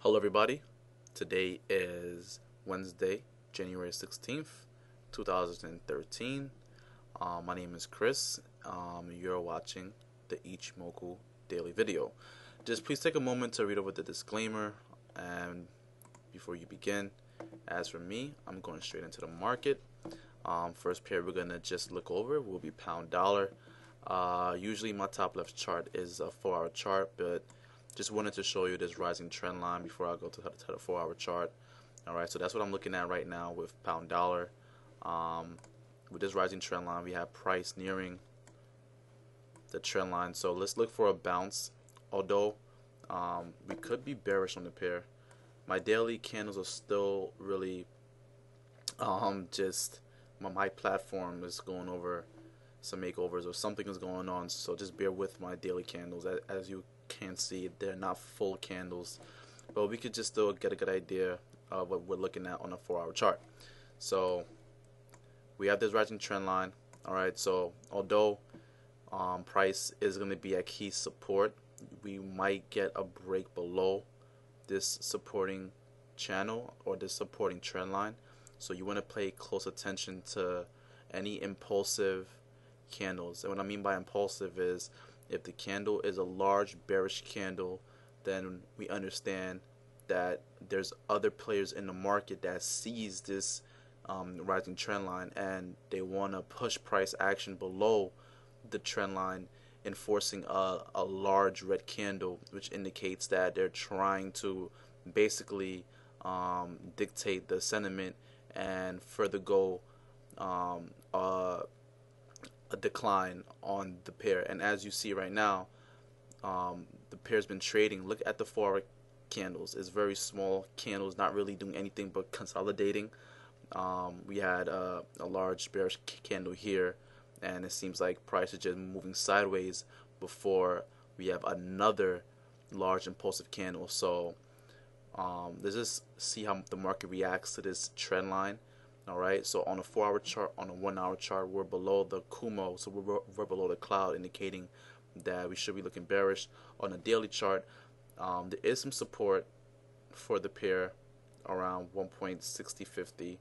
Hello everybody, today is Wednesday, January 16th, 2013. My name is Chris. You're watching the Ichimoku daily video. Just please take a moment to read over the disclaimer and before you begin. As for me, I'm going straight into the market. First pair we're going to just look over will be pound dollar. Usually my top left chart is a 4-hour chart, but just wanted to show you this rising trend line before I go to the 4-hour chart. Alright, so that's what I'm looking at right now with pound dollar. With this rising trend line, we have price nearing the trend line. So let's look for a bounce. Although we could be bearish on the pair. My daily candles are still really just my platform is going over some makeovers or something is going on. So just bear with my daily candles. As you can see, they're not full candles, but we could just still get a good idea of what we're looking at on a 4-hour chart. So we have this rising trend line. Alright, so although price is going to be at key support, we might get a break below this supporting channel or this supporting trend line. So you want to pay close attention to any impulsive candles. And what I mean by impulsive is if the candle is a large bearish candle, then we understand that there's other players in the market that sees this rising trend line and they want to push price action below the trend line, enforcing a large red candle, which indicates that they're trying to basically dictate the sentiment and further go a decline on the pair. And as you see right now, the pair's been trading. Look at the 4-hour candles. It's very small candles, not really doing anything but consolidating. We had a large bearish candle here, and it seems like price is just moving sideways before we have another large impulsive candle. So let's just see how the market reacts to this trend line. Alright, so on a 4-hour chart, on a 1-hour chart, we're below the Kumo, so we're below the cloud, indicating that we should be looking bearish. On a daily chart, there is some support for the pair around 1.6050.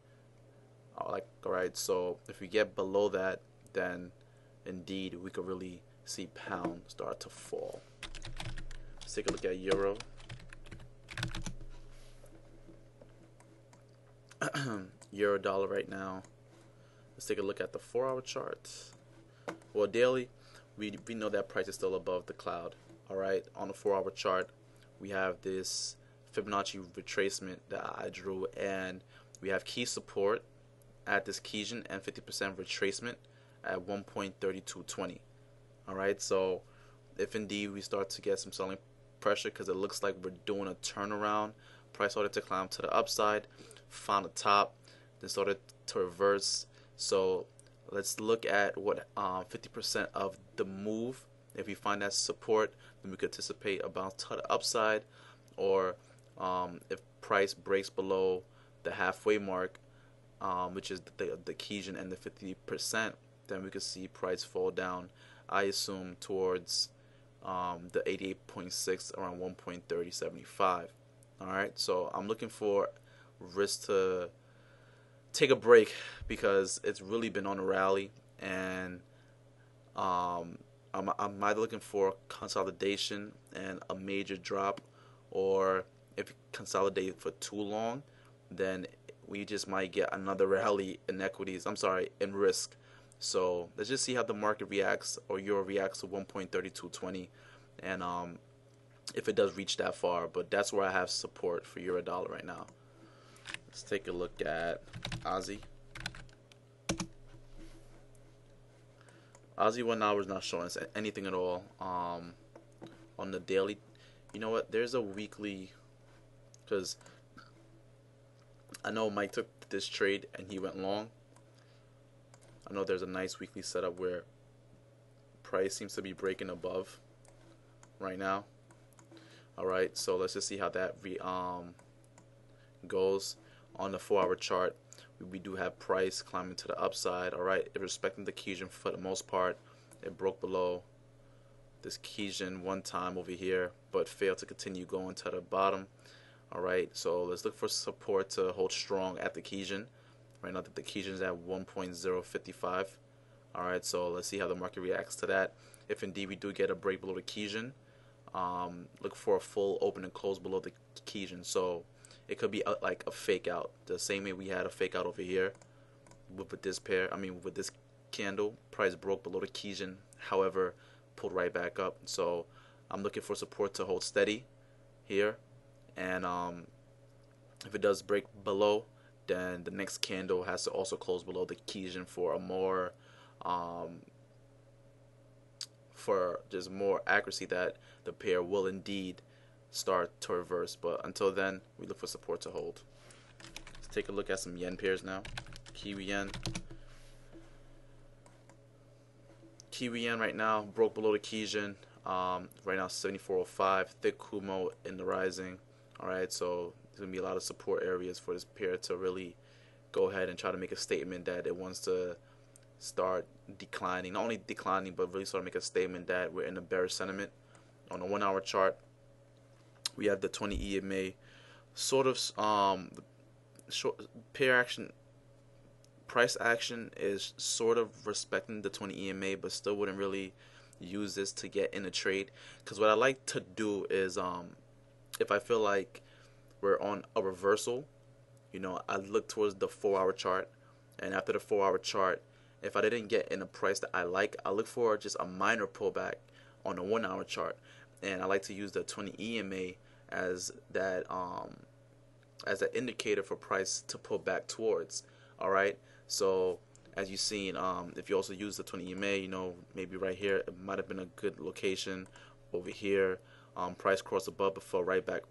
Alright, so if we get below that, then indeed we could really see pound start to fall. Let's take a look at euro. Euro dollar right now. Let's take a look at the 4-hour chart. Well, daily, we know that price is still above the cloud. Alright, on the 4-hour chart, we have this Fibonacci retracement that I drew, and we have key support at this Kijun and 50% retracement at 1.3220. Alright, so if indeed we start to get some selling pressure, because it looks like we're doing a turnaround, price started to climb to the upside, found a top, then started to reverse. So let's look at what 50% of the move. If we find that support, then we could anticipate a bounce to the upside, or if price breaks below the halfway mark, which is the Kijun and the 50%, then we could see price fall down, I assume, towards the 88.6 around 1.3075. Alright, so I'm looking for risk to take a break because it's really been on a rally, and I'm either looking for consolidation and a major drop, or if you consolidate for too long, then we just might get another rally in equities. In risk. So let's just see how the market reacts, or euro reacts to 1.3220, and if it does reach that far. But that's where I have support for euro dollar right now. Let's take a look at Aussie. Aussie 1 hour is not showing us anything at all. On the daily, you know what? There's a weekly, because I know Mike took this trade and he went long. I know there's a nice weekly setup where price seems to be breaking above right now. Alright, so let's just see how that goes. On the 4-hour chart, we do have price climbing to the upside. Alright, respecting the Kijun for the most part. It broke below this Kijun one time over here, but failed to continue going to the bottom. All right, so let's look for support to hold strong at the Kijun. Right now, the Kijun is at 1.055. All right, so let's see how the market reacts to that. If indeed we do get a break below the Kijun, look for a full open and close below the Kijun. So it could be like a fake out, the same way we had a fake out over here with this pair. I mean, with this candle, price broke below the Kijun, however, pulled right back up. So I'm looking for support to hold steady here, and if it does break below, then the next candle has to also close below the Kijun for a more for just more accuracy that the pair will indeed start to reverse. But until then, we look for support to hold. Let's take a look at some yen pairs now. Kiwi yen. Kiwi yen right now broke below the Kijun. Right now 74.05. Thick Kumo in the rising. Alright, so there's gonna be a lot of support areas for this pair to really go ahead and try to make a statement that it wants to start declining. Not only declining, but really sort of make a statement that we're in a bearish sentiment. On the 1 hour chart, we have the 20 EMA sort of short pair action. Price action is sort of respecting the 20 EMA, but still wouldn't really use this to get in a trade. Because what I like to do is, if I feel like we're on a reversal, you know, I look towards the 4 hour chart, and after the 4 hour chart, if I didn't get in a price that I like, I look for just a minor pullback on the 1 hour chart, and I like to use the 20 EMA as that indicator for price to pull back towards. All right, so as you've seen, if you also use the 20 EMA, you know, maybe right here it might have been a good location. Over here, price crossed above but fell right back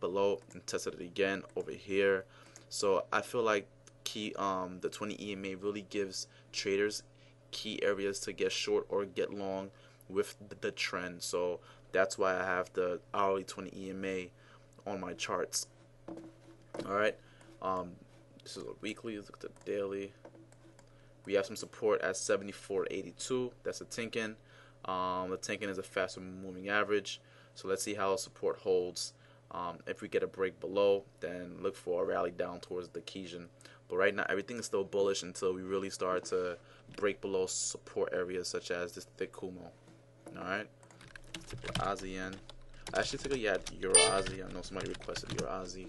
below and tested it again over here. So I feel like the 20 EMA really gives traders key areas to get short or get long with the trend. So that's why I have the hourly 20 EMA on my charts. All right, this is a weekly. Let's look at the daily. We have some support at 74.82. That's a Tenkan. The Tenkan is a faster moving average. So let's see how support holds. If we get a break below, then look for a rally down towards the Kijun. But right now, everything is still bullish until we really start to break below support areas such as this thick Kumo. All right, take the Aussie yen. Actually, take a Euro Aussie. I know somebody requested Euro Aussie.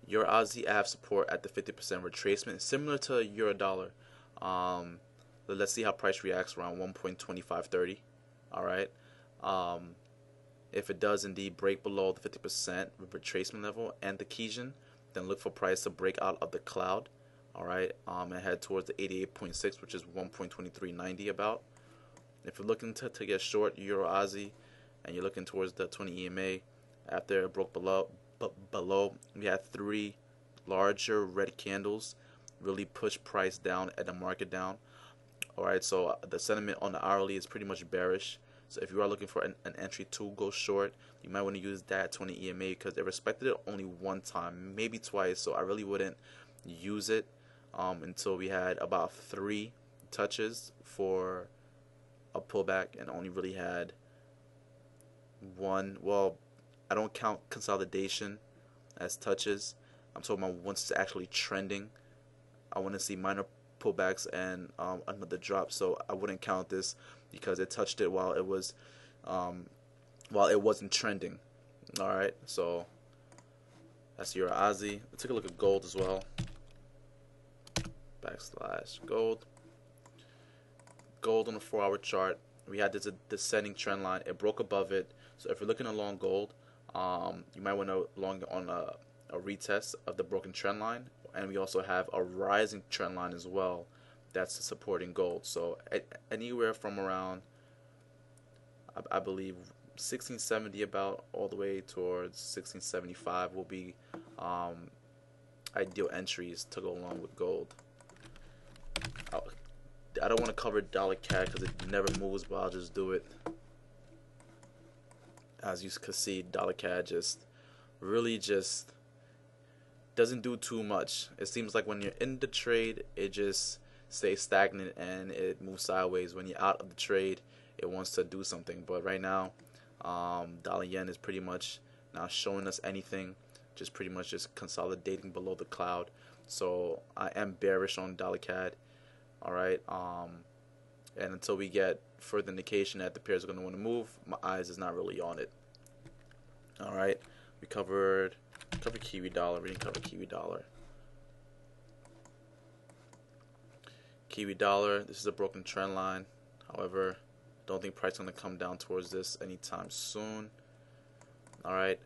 Euro Aussie, I have support at the 50% retracement, similar to Euro dollar. Let's see how price reacts around 1.2530. All right. If it does indeed break below the 50% retracement level and the Kijun, then look for price to break out of the cloud. All right, and head towards the 88.6, which is 1.2390 about. If you're looking to get short Euro Aussie, and you're looking towards the 20 EMA, after it broke below, we had 3 larger red candles really push price down and the market down. All right, so the sentiment on the hourly is pretty much bearish. So if you are looking for an entry to go short, you might want to use that 20 EMA because it respected it only one time, maybe twice. So I really wouldn't use it until we had about 3 touches for a pullback and only really had 1. Well, I don't count consolidation as touches. I'm talking about once it's actually trending. I want to see minor pullbacks and another drop, so I wouldn't count this because it touched it while it wasn't trending. All right, so that's Euro Aussie. Let's take a look at gold as well. / gold. Gold on the 4 hour chart. We had this descending trend line. It broke above it. So if you're looking at long gold, you might want to long on a retest of the broken trend line. And we also have a rising trend line as well that's supporting gold. So anywhere from around, I believe, 1670 about all the way towards 1675 will be ideal entries to go along with gold. I don't want to cover dollar CAD because it never moves, but I'll just do it. As you can see, dollar CAD just really just doesn't do too much. It seems like when you're in the trade, it just stays stagnant and it moves sideways. When you're out of the trade, it wants to do something. But right now, Dollar yen is pretty much not showing us anything, just pretty much just consolidating below the cloud. So I am bearish on dollar CAD. All right. And until we get further indication that the pairs are going to want to move, my eyes is not really on it. All right. We covered Kiwi dollar. We didn't cover Kiwi dollar. Kiwi dollar. This is a broken trend line. However, don't think price is going to come down towards this anytime soon. All right.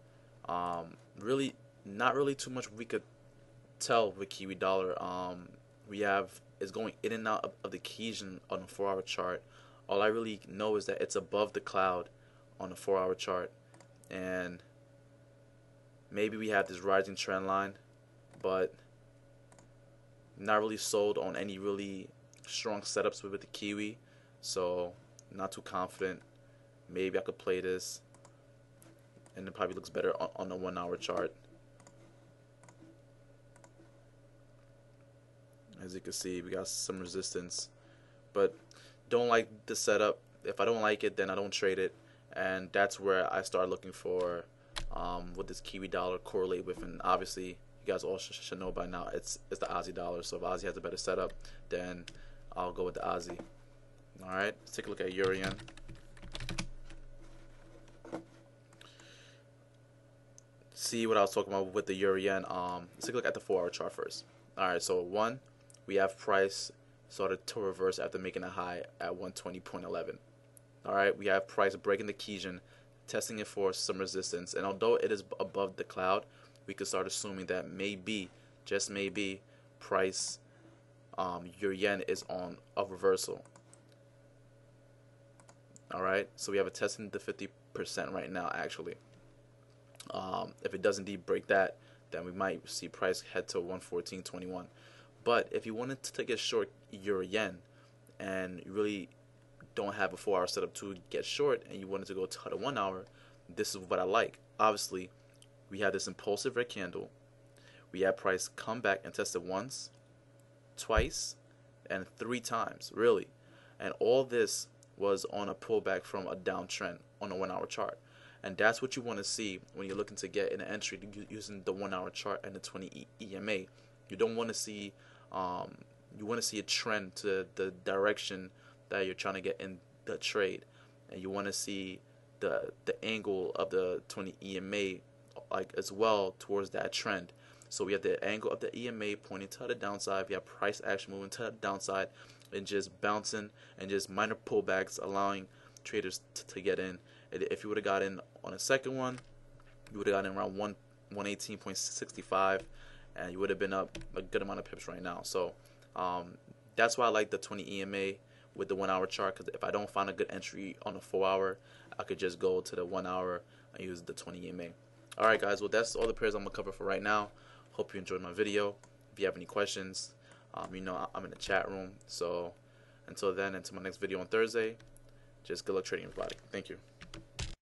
Really, not really too much we could tell with Kiwi dollar. We have is going in and out of the Kijun on a 4-hour chart. All I really know is that it's above the cloud on a 4-hour chart, and maybe we have this rising trend line, but not really sold on any really strong setups with the Kiwi, so not too confident. Maybe I could play this, and it probably looks better on the 1-hour chart. As you can see, we got some resistance, but don't like the setup. If I don't like it, then I don't trade it, and that's where I start looking for what this Kiwi dollar correlate with. And obviously, you guys all should know by now, it's the Aussie dollar. So if Aussie has a better setup, then I'll go with the Aussie. All right, let's take a look at Euro yen. See what I was talking about with the Euro yen. Let's take a look at the 4-hour chart first. All right, so one, we have price started to reverse after making a high at 120.11. All right, we have price breaking the Kijun, testing it for some resistance, and although it is above the cloud, we could start assuming that maybe, just maybe, price Euro yen is on a reversal. All right, so we have a testing the 50% right now. Actually, if it does indeed break that, then we might see price head to 114.21. But if you wanted to get short Euro yen and you really don't have a 4-hour setup to get short and you wanted to go to the 1-hour, this is what I like. Obviously, we have this impulsive red candle. We have price come back and test it once, twice, and 3 times, really. And all this was on a pullback from a downtrend on a 1-hour chart. And that's what you want to see when you're looking to get an entry using the 1-hour chart and the 20 EMA. You don't want to see you want to see a trend to the direction that you're trying to get in the trade, and you want to see the angle of the 20 EMA like as well towards that trend. So we have the angle of the EMA pointing to the downside. We have price action moving to the downside and just bouncing and just minor pullbacks, allowing traders to get in. And if you would have got in on a second one, you would have gotten around 118.65, and you would have been up a good amount of pips right now. So that's why I like the 20 EMA with the 1-hour chart, because if I don't find a good entry on a 4-hour, I could just go to the 1-hour and use the 20 EMA. All right, guys. Well, that's all the pairs I'm gonna cover for right now. Hope you enjoyed my video. If you have any questions, you know I'm in the chat room. So until then, until my next video on Thursday, just good luck trading, everybody. Thank you.